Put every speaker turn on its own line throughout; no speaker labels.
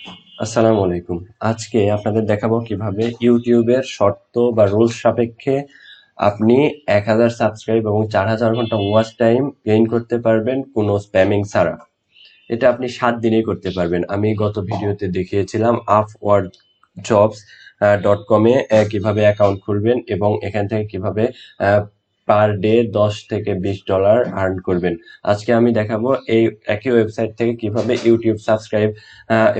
আসসালামু আলাইকুম। আজকে আপনাদের দেখাবো কিভাবে ইউটিউবের শর্ত বা রুলস সাপেক্ষে আপনি ১,০০০ সাবস্ক্রাইব এবং ৪,০০০ ঘন্টা ওয়াচ টাইম গেইন করতে পারবেন কোনো স্প্যামিং ছাড়া। এটা আপনি ৭ দিনেই করতে পারবেন। আমি গত ভিডিওতে দেখিয়েছিলাম আপওয়ার্ক জবস .com-এ কিভাবে অ্যাকাউন্ট খুলবেন এবং এখান থেকে কিভাবে পার ডে $10 থেকে $20 আর্ন করবেন। আজকে আমি দেখাবো এই একই ওয়েবসাইট থেকে কিভাবে ইউটিউব সাবস্ক্রাইব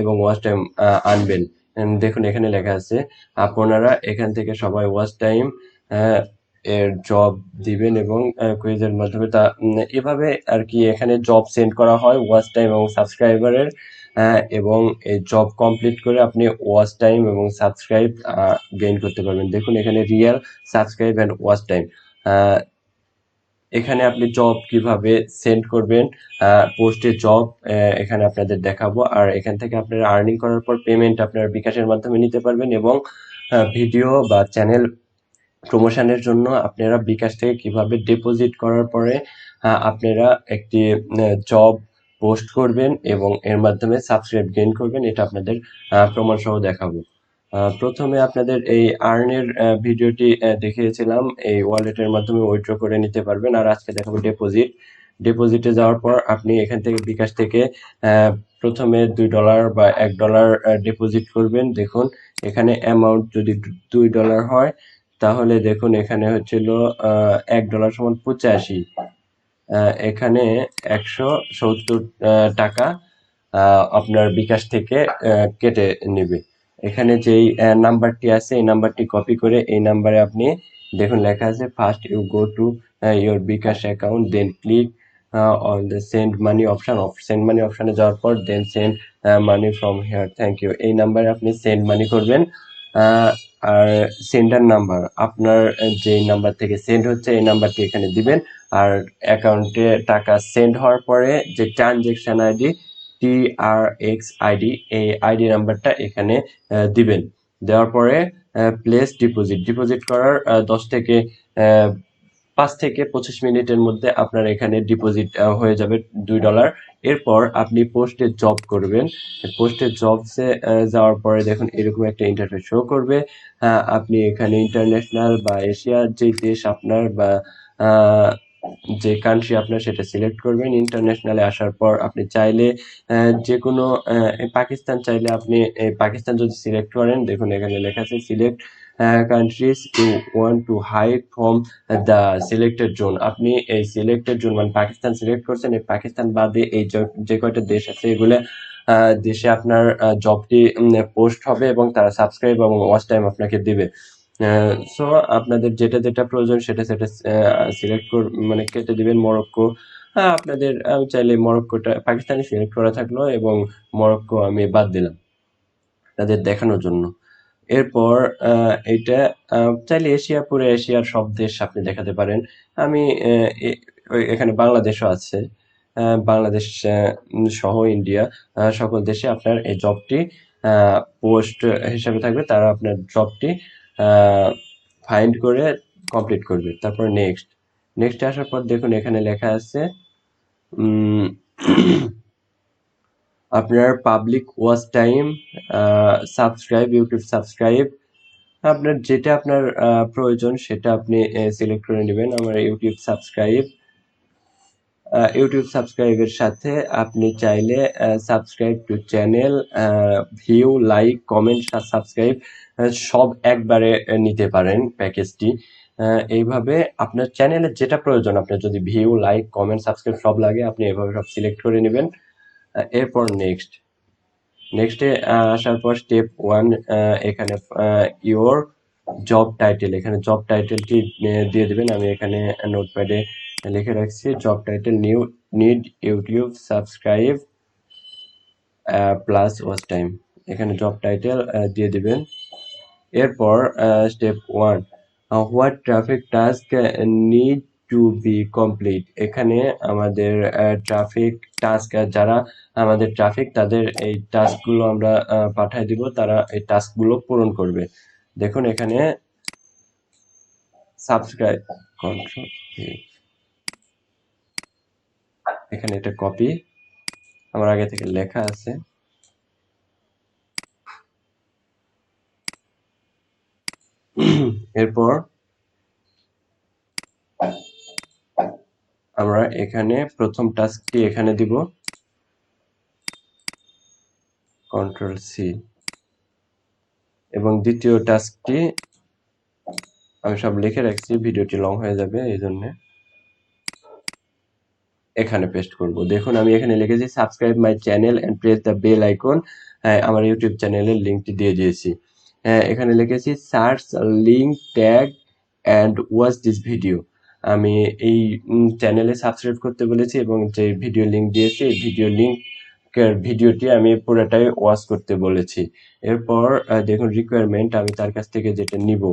এবং ওয়াচ টাইম আনবেন। দেখুন এখানে লেখা আছে আপনারা এখান থেকে সবাই ওয়াচ টাইম এর জব দিবেন এবং কুইজের মাধ্যমে এভাবে আর কি এখানে জব সেন্ড করা হয় ওয়াচ টাইম এবং সাবস্ক্রাইবারের এবং এই জব কমপ্লিট করে আপনি ওয়াচ টাইম এবং সাবস্ক্রাইব গেইন করতে পারবেন। দেখুন এখানে real subscribe and watch time. এখানে আপনি জব কিভাবে সেন্ড করবেন, পোস্টে জব এখানে আপনাদের দেখাবো। আর এখান থেকে আপনারা আর্নিং করার পর পেমেন্ট আপনারা বিকাশের মাধ্যমে নিতে পারবেন এবং ভিডিও বা চ্যানেল প্রমোশনের জন্য আপনারা বিকাশ থেকে কিভাবে ডিপোজিট করার পরে আপনারা একটি জব পোস্ট করবেন এবং এর মাধ্যমে সাবস্ক্রাইব গেইন করবেন, এটা আপনাদের প্রমাণ সহ দেখাবো। প্রথমে আপনাদের এই আর্নের ভিডিওটি দেখিয়েছিলাম, এই ওয়ালেটের মাধ্যমে উইথড্র করে নিতে পারবেন। আর আজকে দেখাবো ডিপোজিটে যাওয়ার পর আপনি এখান থেকে বিকাশ থেকে প্রথমে $2 বা $1 ডিপোজিট করবেন। দেখুন এখানে অ্যামাউন্ট যদি $2 হয় তাহলে দেখুন এখানে হচ্ছিল $1 সমান 85। এখানে 170 টাকা আপনার বিকাশ থেকে কেটে নেবে। এখানে যেই নাম্বারটি আছে এই নাম্বারটি কপি করে এই নাম্বারে আপনি দেখুন লেখা আছে first you go to your bKash account, then click on the send money option. Send money অপশনে যাওয়ার পর then send money from here, thank you, এই নাম্বারে আপনি সেন্ড মানি করবেন। আর সেন্ডার নাম্বার আপনার যেই নাম্বার থেকে সেন্ড হচ্ছে এই নাম্বারটি এখানে দিবেন। আর অ্যাকাউন্টে টাকা সেন্ড হওয়ার পরে যে ট্রানজেকশন আইডি TRX আইডি, এই আইডি নাম্বারটা এখানে দিবেন। দেওয়ার পরে প্লেস ডিপোজিট করার 5 থেকে 25 মিনিটের মধ্যে আপনার এখানে ডিপোজিট হয়ে যাবে $2। এরপর আপনি পোস্টে জব করবেন। পোস্টে জবসে যাওয়ার পরে দেখুন এরকম একটা ইন্টারফেস শো করবে। আপনি এখানে ইন্টারন্যাশনাল বা এশিয়ার যে দেশ আপনার বা যে কান্ট্রি আপনার সেটা সিলেক্ট করবেন। ইন্টারন্যাশনালে আসার পর আপনি চাইলে যে কোনো পাকিস্তান চাইলে আপনি পাকিস্তান যদি সিলেক্ট করেন, দেখুন এখানে লেখা আছে select countries you want to hide from the selected zone. আপনি এই সিলেক্টেড জোন মানে পাকিস্তান সিলেক্ট করছেন, এই পাকিস্তান বাদে এই যে কয়টা দেশ আছে এগুলো দেশে আপনার জবটি পোস্ট হবে এবং তারা সাবস্ক্রাইব এবং ওয়াচ টাইম আপনাকে দিবে। সো আপনাদের যেটা যেটা প্রয়োজন সেটা সেটা সিলেক্ট মানে কেটে দিবেন। মরক্কো আপনাদের চাইলে মরক্কোটা পাকিস্তানি সিলেক্ট করা থাকলো এবং মরক্কো আমি বাদ দিলাম তাদের দেখানোর জন্য। এরপর এটা চাইলে পুরো এশিয়ার সব দেশ আপনি দেখাতে পারেন। আমি এখানে বাংলাদেশও আছে, বাংলাদেশ সহ ইন্ডিয়া সকল দেশে আপনার এই জবটি পোস্ট হিসাবে থাকবে। তারা আপনার জবটি ফাইন্ড করে কমপ্লিট করবে। তারপর নেক্সটে আসার পর দেখুন এখানে লেখা আছে আপনার public watch time, subscribe, YouTube subscribe, আপনার যেটা আপনার প্রয়োজন সেটা আপনি সিলেক্ট করে নেবেন। আমার ইউটিউব সাবস্ক্রাইবের সাথে আপনি চাইলে subscribe to channel, view, like, comment, subscribe সব একবারে নিতে পারেন প্যাকেজটি। এইভাবে আপনার চ্যানেলের যেটা প্রয়োজন, আপনার যদি ভিউ, লাইক, কমেন্ট, সাবস্ক্রাইব সব লাগে আপনি এভাবে সব সিলেক্ট করে নেবেন। এরপর নেক্সটে আসার পর স্টেপ 1, এখানে ইওর জব টাইটেল, এখানে জব টাইটেলটি দিয়ে দিবেন। আমি এখানে নোটপ্যাডে লিখে রাখছি job title need YouTube subscribe plus watch time, এখানে জব টাইটেল দিয়ে দিবেন। এরপর step 1, what traffic task need to be complete, এখানে আমাদের ট্রাফিক টাস্ক, যারা আমাদের ট্রাফিক তাদের এই টাস্কগুলো আমরা পাঠায় দিব, তারা এই টাস্কগুলো পূরণ করবে। দেখুন এখানে সাবস্ক্রাইব কন্ট্রোল, এখানে এটা কপি আমার আগে থেকে লেখা আছে। এরপর আমরা এখানে প্রথম টাস্কটি এখানে দিব, কন্ট্রোল সি, এবং দ্বিতীয় টাস্কটি আমি সব লিখে রাখছি, ভিডিওটি লং হয়ে যাবে এই জন্য এখানে পেস্ট করব। দেখুন আমি এখানে লিখেছি subscribe my channel and press the bell icon, আমার ইউটিউব চ্যানেলের লিঙ্কটি দিয়ে দিয়েছি। এখানে লিখেছি search link tag and watch this video, আমি এই চ্যানেলে সাবস্ক্রাইব করতে বলেছি এবং যে ভিডিও লিঙ্ক দিয়েছি এই ভিডিও লিঙ্কের ভিডিওটি আমি পুরোটাই ওয়াচ করতে বলেছি। এরপর দেখুন রিকোয়ারমেন্ট, আমি তার কাছ থেকে যেটা নিব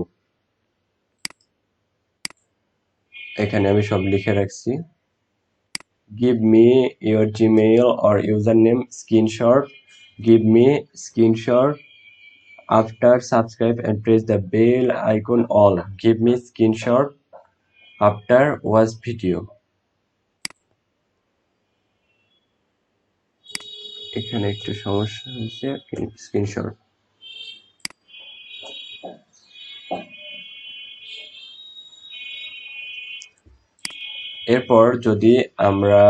এখানে আমি সব লিখে রাখছি। Give me your Gmail or username screenshot. Give me screenshot after subscribe and press the bell icon all. Give me screenshot after watch video. এখানে একটু সমস্যা হয়েছে, স্ক্রিনশট। এরপর যদি আমরা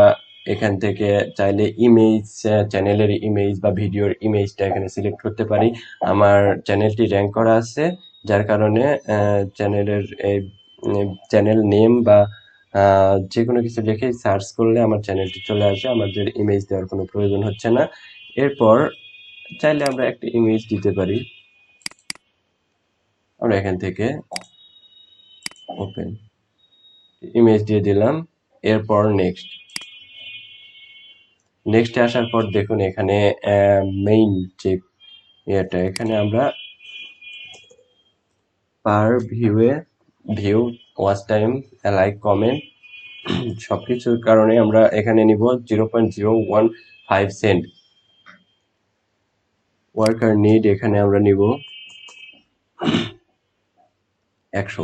এখান থেকে চাইলে ইমেজ, চ্যানেলের ইমেজ বা ভিডিওর ইমেজটা এখানে সিলেক্ট করতে পারি। আমার চ্যানেলটি র্যাঙ্ক করা আছে, যার কারণে চ্যানেলের চ্যানেল নেম বা যে কোনো কিছু লিখে সার্চ করলে আমার চ্যানেলটি চলে আসে, আমাদের ইমেজ দেওয়ার কোনো প্রয়োজন হচ্ছে না। এরপর চাইলে আমরা একটা ইমেজ দিতে পারি, আমরা এখান থেকে ওপেন ইমেজ দিয়ে দিলাম। এরপর নেক্সটে আসার পর দেখুন এখানে মেইন যে এটা, এখানে আমরা per view, watch time, like, comment সবকিছুর কারণে আমরা এখানে নিব 0.015 সেন্ট। ওয়ার্কার নিড এখানে আমরা নিব 100।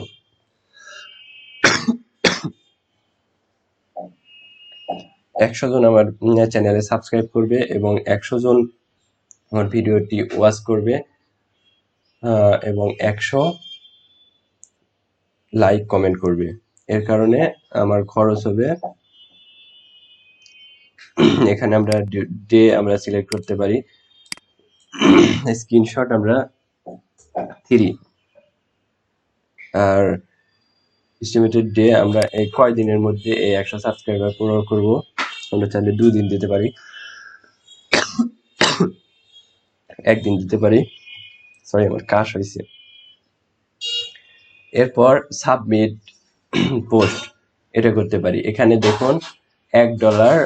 100 জন আমার চ্যানেলে সাবস্ক্রাইব করবে এবং 100 জন আমার ভিডিওটি ওয়াচ করবে এবং 100 লাইক কমেন্ট করবে। এর কারণে আমার খরচ হবে, এখানে আমরা ডে আমরা সিলেক্ট করতে পারি, স্ক্রিনশট আমরা 3, আর এস্টিমেটেড ডে আমরা এই কয়দিনের মধ্যে এই 100 সাবস্ক্রাইবার পূরণ করব, আমরা চাইলে 2 দিন দিতে পারি, 1 দিন দিতে পারি, সরি আমার কাশ হয়েছে। এরপর সাবমিট পোস্ট এটা করতে পারি। এখানে দেখুন $1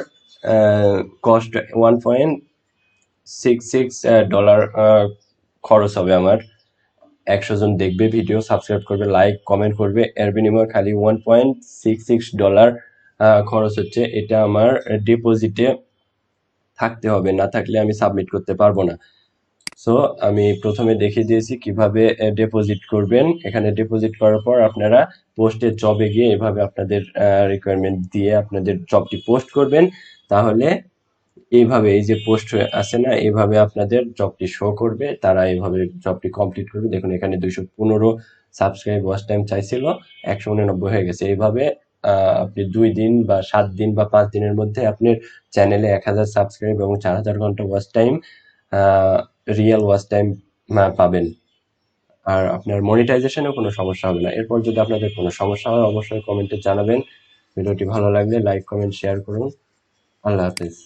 কস্ট, $1.66 খরচ হবে আমার। 100 জন দেখবে ভিডিও, সাবস্ক্রাইব করবে, লাইক কমেন্ট করবে, এর বিনিময়ে খালি $1.66 খরচ হচ্ছে। এটা আমার ডিপোজিটে থাকতে হবে, না থাকলে আমি সাবমিট করতে পারবো না। সো আমি প্রথমে দেখিয়ে দিয়েছি কিভাবে ডিপোজিট করবেন। এখানে ডিপোজিট করার পর আপনারা পোস্টের জবে গিয়ে এভাবে আপনাদের রিকোয়ারমেন্ট দিয়ে আপনাদের জবটি পোস্ট করবেন, তাহলে এইভাবে এই যে পোস্ট আছে না, এইভাবে আপনাদের জবটি শো করবে, তারা এইভাবে জবটি কমপ্লিট করবে। দেখুন এখানে 215 সাবস্ক্রাইব, ওয়াচ টাইম চাইছিল, 189 হয়ে গেছে। এইভাবে আপনি 2 দিন বা 7 দিন বা 5 দিনের মধ্যে আপনার চ্যানেলে 1000 সাবস্ক্রাইব এবং 4000 ঘন্টা watch time, real watch time পাবেন, আর আপনার মনিটাইজেশনেও কোনো সমস্যা হবে না। এরপর যদি আপনাদের কোনো সমস্যা হয় অবশ্যই কমেন্টে জানাবেন। ভিডিওটি ভালো লাগলে লাইক, কমেন্ট, শেয়ার করুন। আল্লাহ হাফেজ।